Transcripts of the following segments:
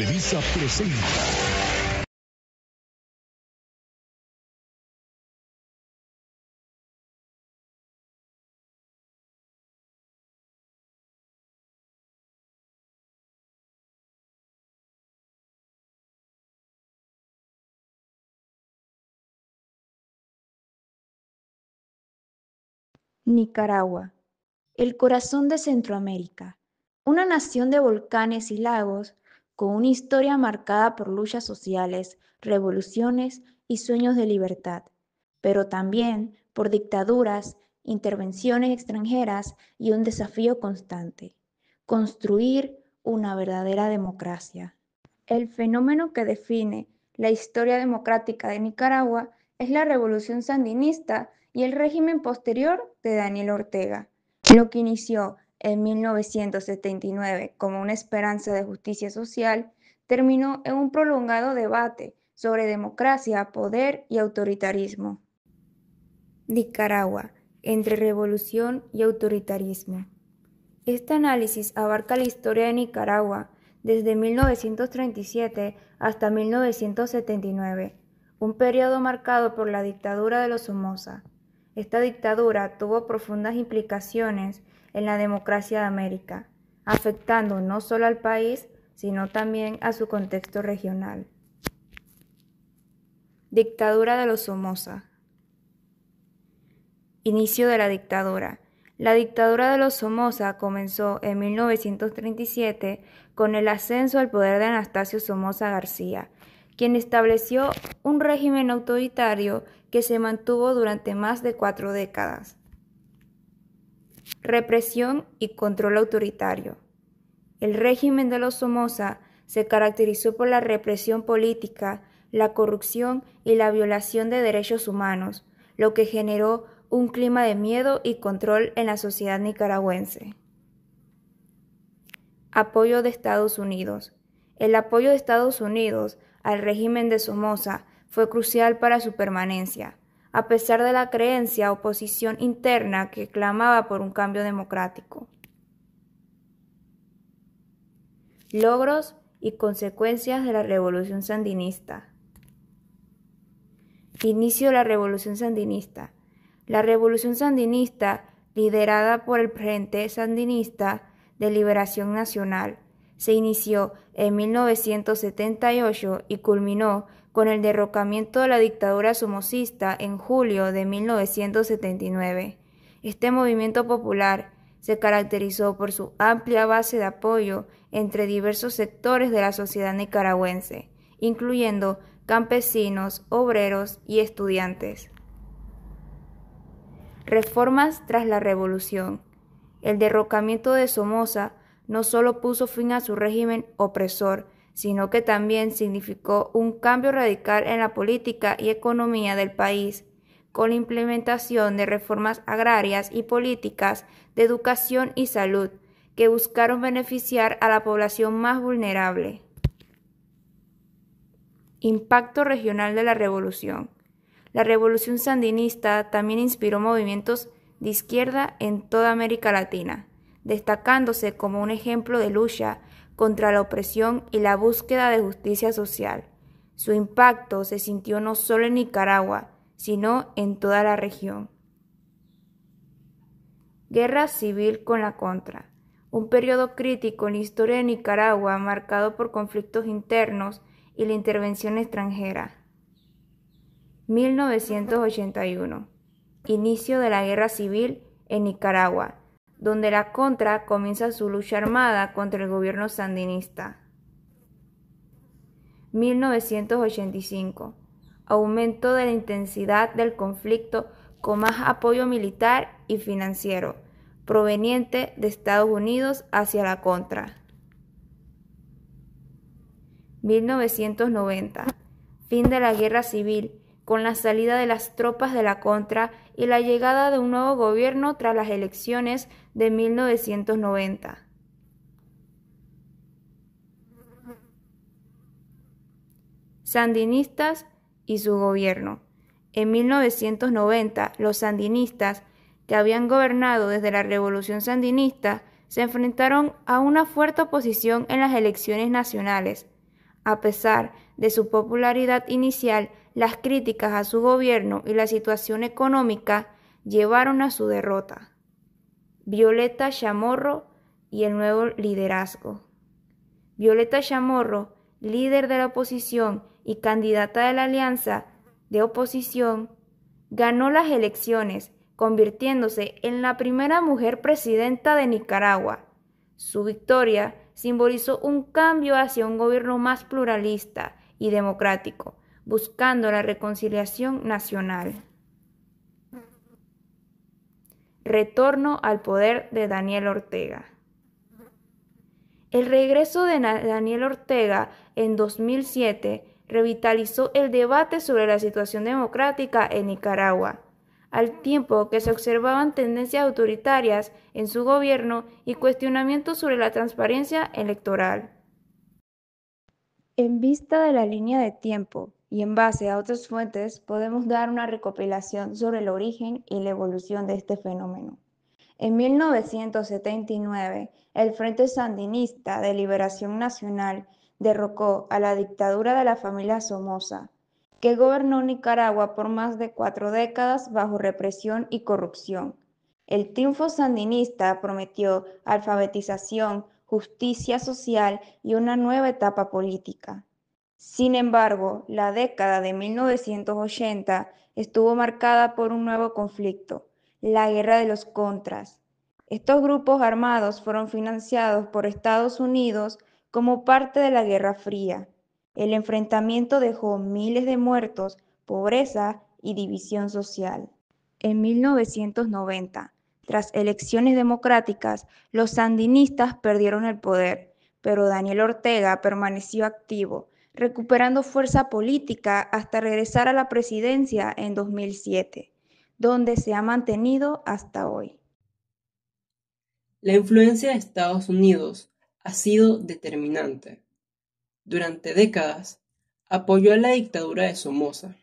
Televisa presenta. Nicaragua, el corazón de Centroamérica, una nación de volcanes y lagos con una historia marcada por luchas sociales, revoluciones y sueños de libertad, pero también por dictaduras, intervenciones extranjeras y un desafío constante: construir una verdadera democracia. El fenómeno que define la historia democrática de Nicaragua es la revolución sandinista y el régimen posterior de Daniel Ortega. Lo que inició en 1979 como una esperanza de justicia social, terminó en un prolongado debate sobre democracia, poder y autoritarismo. Nicaragua, entre revolución y autoritarismo. Este análisis abarca la historia de Nicaragua desde 1937 hasta 1979, un periodo marcado por la dictadura de los Somoza. Esta dictadura tuvo profundas implicaciones en la democracia de América, afectando no solo al país, sino también a su contexto regional. Dictadura de los Somoza. Inicio de la dictadura. La dictadura de los Somoza comenzó en 1937 con el ascenso al poder de Anastasio Somoza García, quien estableció un régimen autoritario que se mantuvo durante más de 4 décadas. Represión y control autoritario. El régimen de los Somoza se caracterizó por la represión política, la corrupción y la violación de derechos humanos, lo que generó un clima de miedo y control en la sociedad nicaragüense. Apoyo de Estados Unidos. El apoyo de Estados Unidos al régimen de Somoza fue crucial para su permanencia, a pesar de la creencia oposición interna que clamaba por un cambio democrático. Logros y consecuencias de la Revolución Sandinista. Inicio de la Revolución Sandinista. La Revolución Sandinista, liderada por el Frente Sandinista de Liberación Nacional, se inició en 1978 y culminó con el derrocamiento de la dictadura somocista en julio de 1979. Este movimiento popular se caracterizó por su amplia base de apoyo entre diversos sectores de la sociedad nicaragüense, incluyendo campesinos, obreros y estudiantes. Reformas tras la revolución. El derrocamiento de Somoza no solo puso fin a su régimen opresor, sino que también significó un cambio radical en la política y economía del país, con la implementación de reformas agrarias y políticas de educación y salud que buscaron beneficiar a la población más vulnerable. Impacto regional de la revolución. La revolución sandinista también inspiró movimientos de izquierda en toda América Latina, destacándose como un ejemplo de lucha contra la opresión y la búsqueda de justicia social. Su impacto se sintió no solo en Nicaragua, sino en toda la región. Guerra civil con la Contra. Un periodo crítico en la historia de Nicaragua marcado por conflictos internos y la intervención extranjera. 1981. Inicio de la guerra civil en Nicaragua, donde la Contra comienza su lucha armada contra el gobierno sandinista. 1985. Aumento de la intensidad del conflicto con más apoyo militar y financiero, proveniente de Estados Unidos hacia la Contra. 1990. Fin de la guerra civil, con la salida de las tropas de la Contra y la llegada de un nuevo gobierno tras las elecciones de 1990. Sandinistas y su gobierno. En 1990, los sandinistas, que habían gobernado desde la Revolución Sandinista, se enfrentaron a una fuerte oposición en las elecciones nacionales, A pesar de su popularidad inicial, las críticas a su gobierno y la situación económica llevaron a su derrota. Violeta Chamorro y el nuevo liderazgo. Violeta Chamorro, líder de la oposición y candidata de la alianza de oposición, ganó las elecciones, convirtiéndose en la primera mujer presidenta de Nicaragua. Su victoria simbolizó un cambio hacia un gobierno más pluralista y democrático, buscando la reconciliación nacional. Retorno al poder de Daniel Ortega. El regreso de Daniel Ortega en 2007 revitalizó el debate sobre la situación democrática en Nicaragua, al tiempo que se observaban tendencias autoritarias en su gobierno y cuestionamientos sobre la transparencia electoral. En vista de la línea de tiempo y en base a otras fuentes, podemos dar una recopilación sobre el origen y la evolución de este fenómeno. En 1979, el Frente Sandinista de Liberación Nacional derrocó a la dictadura de la familia Somoza, que gobernó Nicaragua por más de 4 décadas bajo represión y corrupción. El triunfo sandinista prometió alfabetización, justicia social y una nueva etapa política. Sin embargo, la década de 1980 estuvo marcada por un nuevo conflicto, la Guerra de los Contras. Estos grupos armados fueron financiados por Estados Unidos como parte de la Guerra Fría. El enfrentamiento dejó miles de muertos, pobreza y división social. En 1990, tras elecciones democráticas, los sandinistas perdieron el poder, pero Daniel Ortega permaneció activo, recuperando fuerza política hasta regresar a la presidencia en 2007, donde se ha mantenido hasta hoy. La influencia de Estados Unidos ha sido determinante. Durante décadas, apoyó a la dictadura de Somoza.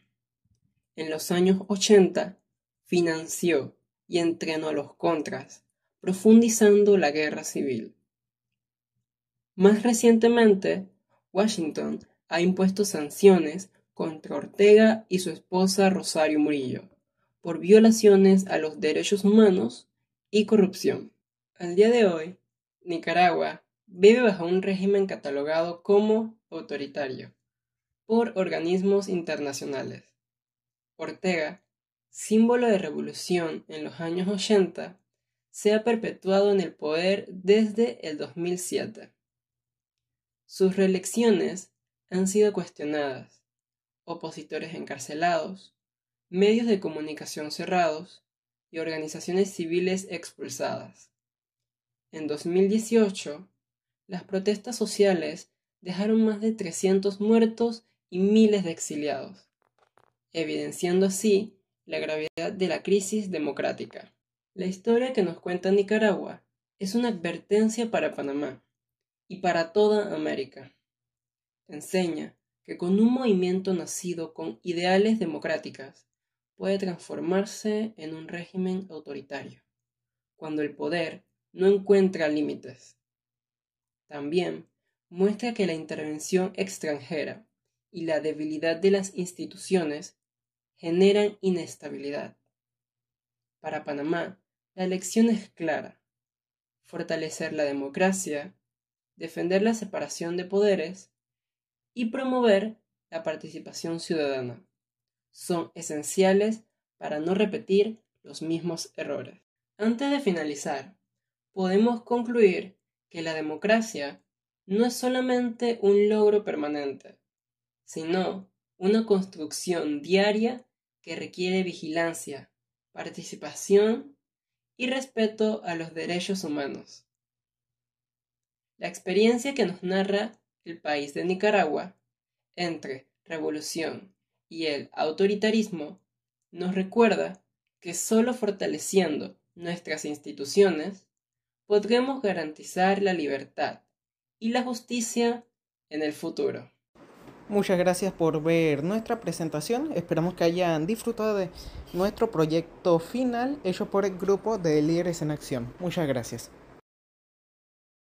En los años 80, financió y entrenó a los Contras, profundizando la guerra civil. Más recientemente, Washington ha impuesto sanciones contra Ortega y su esposa Rosario Murillo por violaciones a los derechos humanos y corrupción. Al día de hoy, Nicaragua vive bajo un régimen catalogado como autoritario por organismos internacionales. Ortega, símbolo de revolución en los años 80, se ha perpetuado en el poder desde el 2007. Sus reelecciones han sido cuestionadas, opositores encarcelados, medios de comunicación cerrados y organizaciones civiles expulsadas. En 2018, las protestas sociales dejaron más de 300 muertos y miles de exiliados, evidenciando así la gravedad de la crisis democrática. La historia que nos cuenta Nicaragua es una advertencia para Panamá y para toda América. Enseña que con un movimiento nacido con ideales democráticas puede transformarse en un régimen autoritario, cuando el poder no encuentra límites. También muestra que la intervención extranjera y la debilidad de las instituciones generan inestabilidad. Para Panamá, la lección es clara: fortalecer la democracia, defender la separación de poderes y promover la participación ciudadana son esenciales para no repetir los mismos errores. Antes de finalizar, podemos concluir que la democracia no es solamente un logro permanente, sino una construcción diaria que requiere vigilancia, participación y respeto a los derechos humanos. La experiencia que nos narra el país de Nicaragua, entre revolución y el autoritarismo, nos recuerda que solo fortaleciendo nuestras instituciones podremos garantizar la libertad y la justicia en el futuro. Muchas gracias por ver nuestra presentación. Esperamos que hayan disfrutado de nuestro proyecto final hecho por el grupo de Líderes en Acción. Muchas gracias.